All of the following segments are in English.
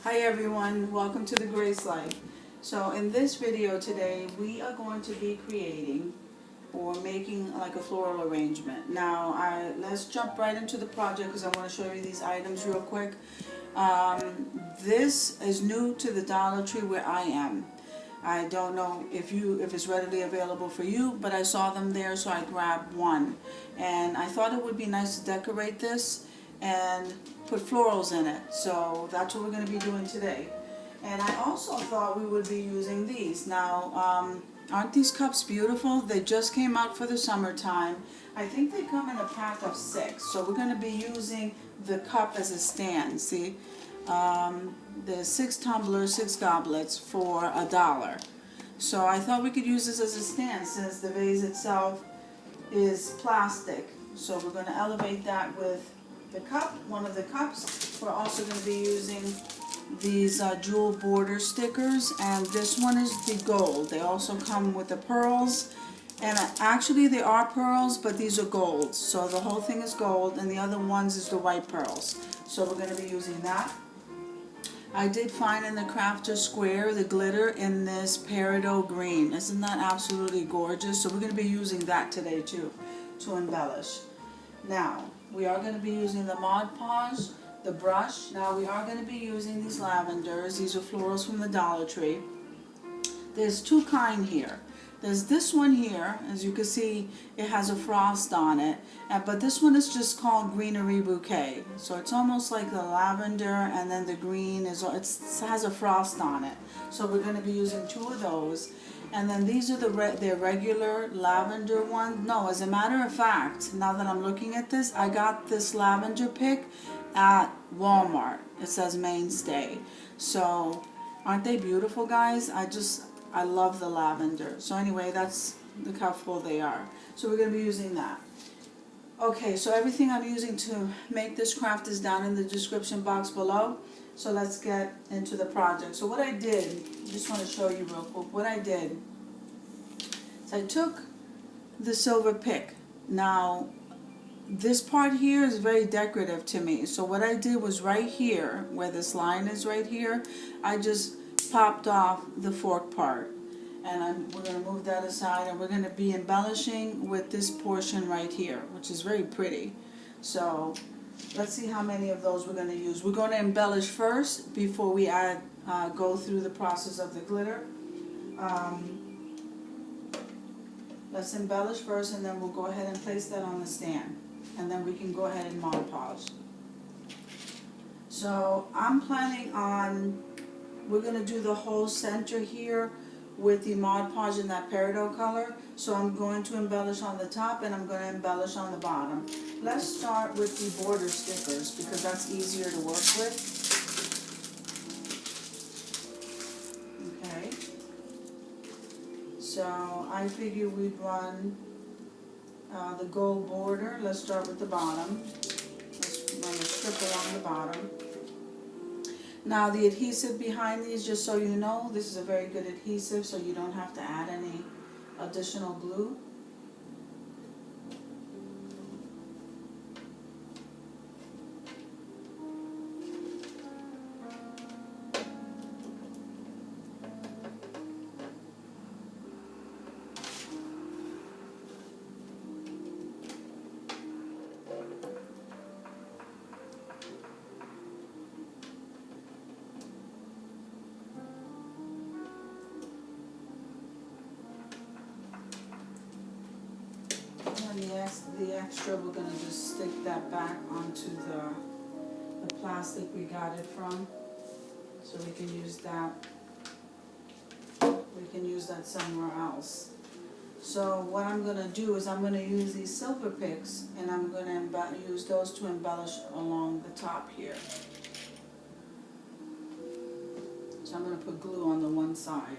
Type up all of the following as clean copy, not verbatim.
Hi everyone, welcome to the Grace Life. So in this video today we are going to be creating or making like a floral arrangement. Now let's jump right into the project because I want to show you these items real quick. This is new to the Dollar Tree where I am. I don't know if it's readily available for you, but I saw them there, so I grabbed one. And I thought it would be nice to decorate this and put florals in it. So that's what we're going to be doing today. And I also thought we would be using these. Now, aren't these cups beautiful? They just came out for the summertime. I think they come in a pack of 6. So we're going to be using the cup as a stand, see? There's 6 tumblers, 6 goblets for $1. So I thought we could use this as a stand since the vase itself is plastic. So we're going to elevate that with the cup, one of the cups. We're also going to be using these jewel border stickers, and this one is the gold. They also come with the pearls, and actually they are pearls, but these are gold. So the whole thing is gold, and the other ones is the white pearls. So we're going to be using that. I did find in the Crafter Square the glitter in this Peridot green. Isn't that absolutely gorgeous? So we're going to be using that today too to embellish. Now, we are going to be using the Mod Podge, the brush. Now we are going to be using these lavenders. These are florals from the Dollar Tree. There's 2 kinds here. There's this one here, as you can see, it has a frost on it, but this one is just called Greenery Bouquet. So it's almost like the lavender, and then the green it has a frost on it. So we're going to be using 2 of those. And then these are their regular lavender ones. No, as a matter of fact, now that I'm looking at this, I got this lavender pick at Walmart. It says Mainstay. So aren't they beautiful, guys? I love the lavender. So anyway, that's how full they are. So we're going to be using that. Okay, so everything I'm using to make this craft is down in the description box below. So let's get into the project. So what I did, just want to show you real quick, what I did is I took the silver pick. Now, this part here is very decorative to me. So what I did was right here, where this line is right here, I just popped off the fork part. And we're going to move that aside, and we're going to be embellishing with this portion right here, which is very pretty. So let's see how many of those we're going to use. We're going to embellish first before we go through the process of the glitter. Let's embellish first, and then we'll go ahead and place that on the stand. And then we can go ahead and Mod Podge. So I'm planning on, we're going to do the whole center here with the Mod Podge in that Peridot color. So I'm going to embellish on the top, and I'm going to embellish on the bottom. Let's start with the border stickers because that's easier to work with. Okay. So I figure we'd run the gold border. Let's start with the bottom. Let's run a strip along the bottom. Now the adhesive behind these, just so you know, this is a very good adhesive, so you don't have to add any additional glue. The extra, we're going to just stick that back onto the plastic we got it from, so we can use that. We can use that somewhere else. So what I'm going to do is I'm going to use these silver picks, and I'm going to use those to embellish along the top here. So I'm going to put glue on the one side.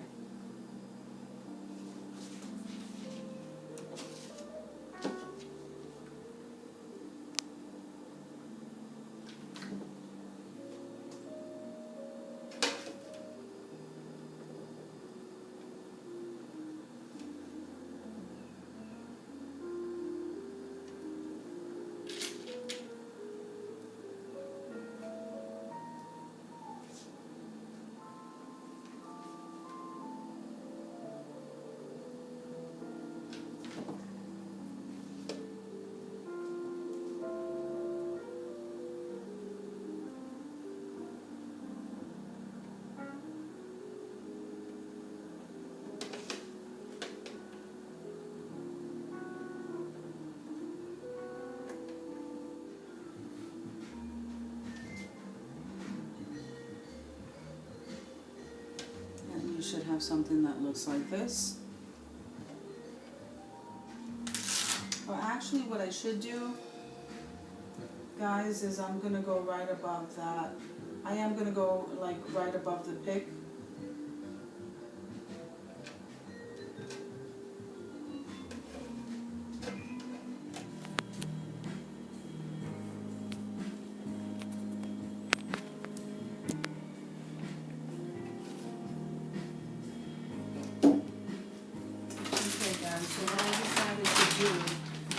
should have something that looks like this. Well, actually what I should do, guys, is I'm gonna go right above that. I am gonna go like right above the pick. So what I decided to do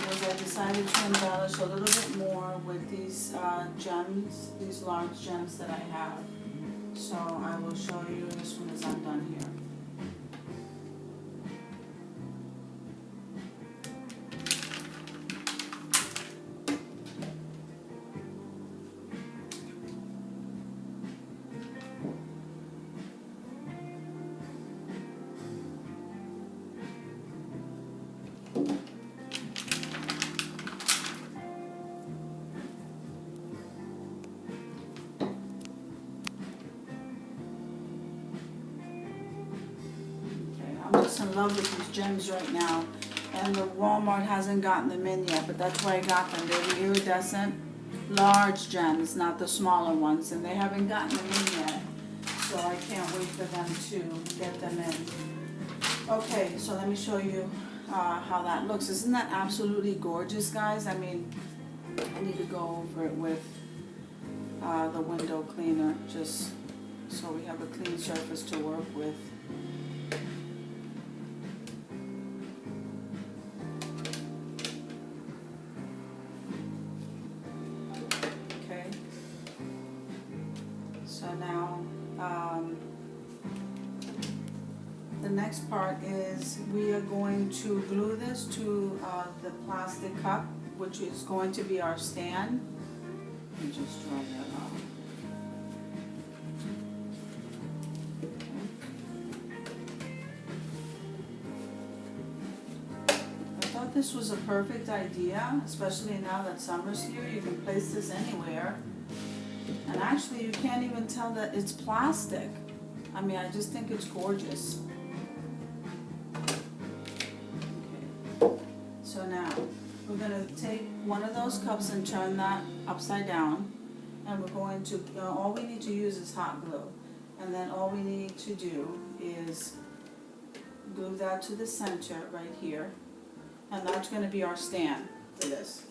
was I decided to embellish a little bit more with these gems, these large gems that I have. So I will show you as soon as I'm done here. I'm just in love with these gems right now, and the Walmart hasn't gotten them in yet, but that's why I got them. They're the iridescent large gems, not the smaller ones, and they haven't gotten them in yet, so I can't wait for them to get them in. Okay, so let me show you how that looks. Isn't that absolutely gorgeous, guys? I mean, I need to go over it with the window cleaner, just so we have a clean surface to work with. So now, the next part is we are going to glue this to the plastic cup, which is going to be our stand. Let me just draw that off. I thought this was a perfect idea, especially now that summer's here. You can place this anywhere. And actually, you can't even tell that it's plastic. I mean, I just think it's gorgeous. Okay. So now, we're going to take one of those cups and turn that upside down. And we're going to, all we need to use is hot glue. And then all we need to do is glue that to the center right here. And that's going to be our stand for this.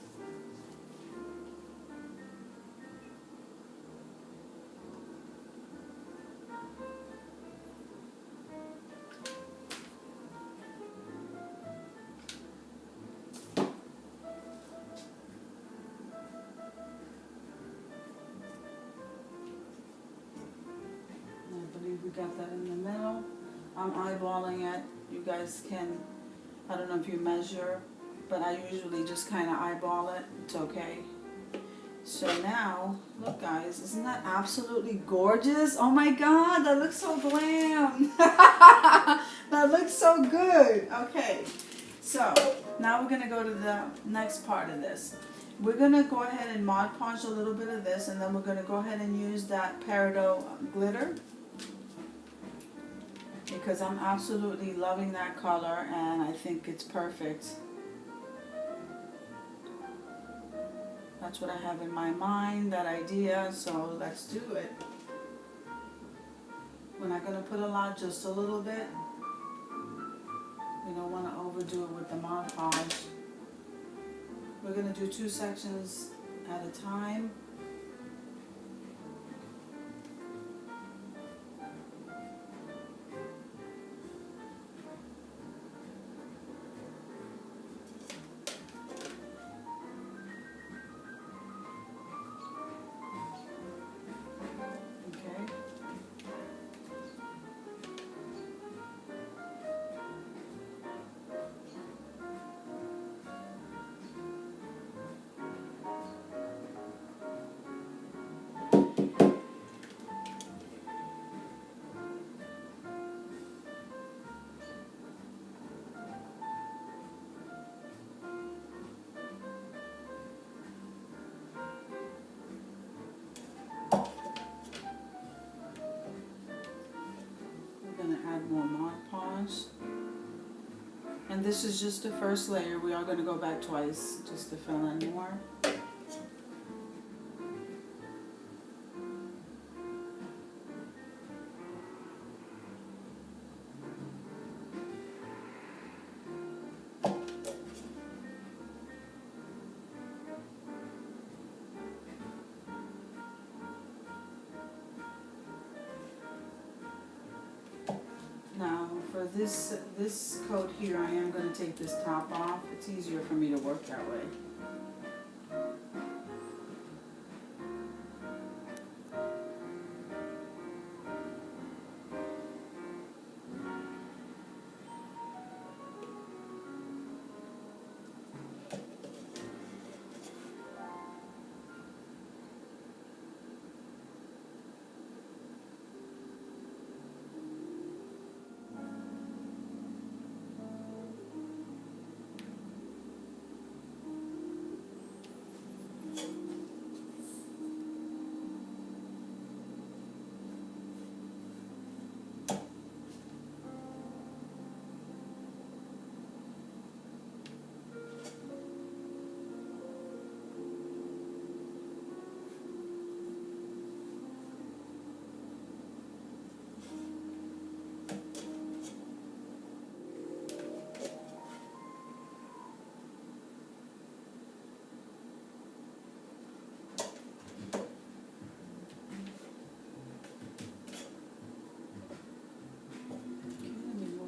We got that in the middle. I'm eyeballing it. You guys can, I don't know if you measure, but I usually just kind of eyeball it. It's okay. So now, look guys, isn't that absolutely gorgeous? Oh my God, that looks so glam. That looks so good. Okay, so now we're going to go to the next part of this. We're going to go ahead and Mod Podge a little bit of this, and then we're going to go ahead and use that Peridot glitter, because I'm absolutely loving that color and I think it's perfect. That's what I have in my mind, that idea, so let's do it. We're not going to put a lot, just a little bit. We don't want to overdo it with the Mod Podge. We're going to do 2 sections at a time. flowers. And this is just the first layer. We are going to go back twice just to fill in more. Now for this coat here, I am going to take this top off. It's easier for me to work that way.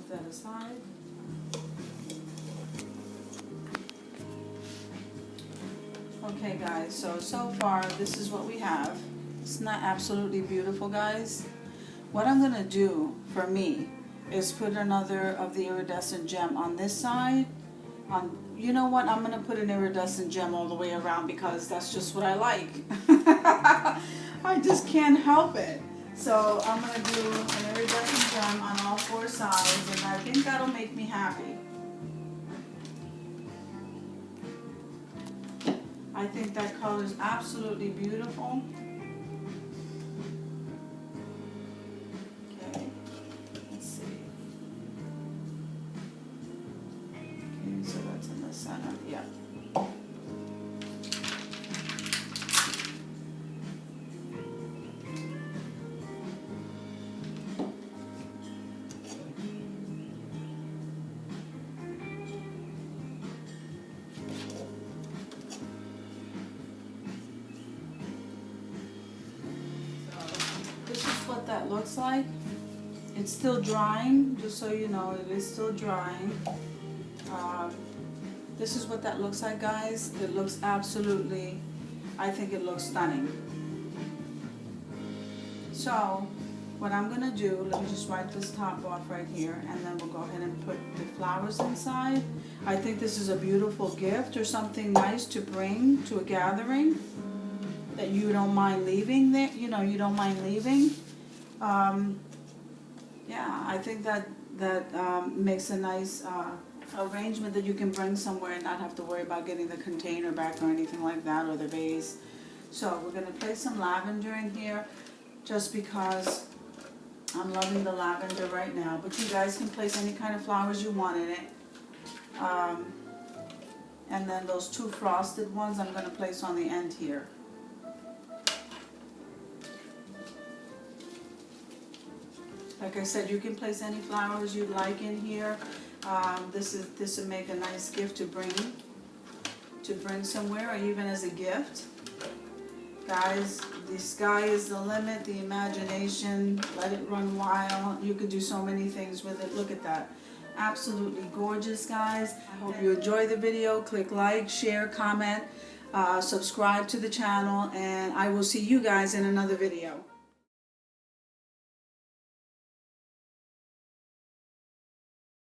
That aside. Okay guys, so far this is what we have. It's not absolutely beautiful, guys. What I'm gonna do for me is put another of the iridescent gem on this side. You know what, I'm gonna put an iridescent gem all the way around because that's just what I like. I just can't help it. So I'm going to do an iridescent gem on all four sides, and I think that'll make me happy. I think that color is absolutely beautiful. Okay, let's see. Okay, so that's in the center, yeah. What that looks like. It's still drying, just so you know, it is still drying. This is what that looks like, guys. It looks absolutely, I think it looks stunning. So what I'm gonna do, let me just wipe this top off right here, and then we'll go ahead and put the flowers inside. I think this is a beautiful gift or something nice to bring to a gathering that you don't mind leaving there, you know, you don't mind leaving. Yeah, I think that makes a nice arrangement that you can bring somewhere and not have to worry about getting the container back or anything like that, or the vase. So we're going to place some lavender in here just because I'm loving the lavender right now. But you guys can place any kind of flowers you want in it. And then those two frosted ones I'm going to place on the end here. Like I said, you can place any flowers you'd like in here. This would make a nice gift to bring somewhere, or even as a gift. Guys, the sky is the limit. The imagination, let it run wild. You could do so many things with it. Look at that. Absolutely gorgeous, guys. I hope you enjoy the video. Click like, share, comment, subscribe to the channel, and I will see you guys in another video.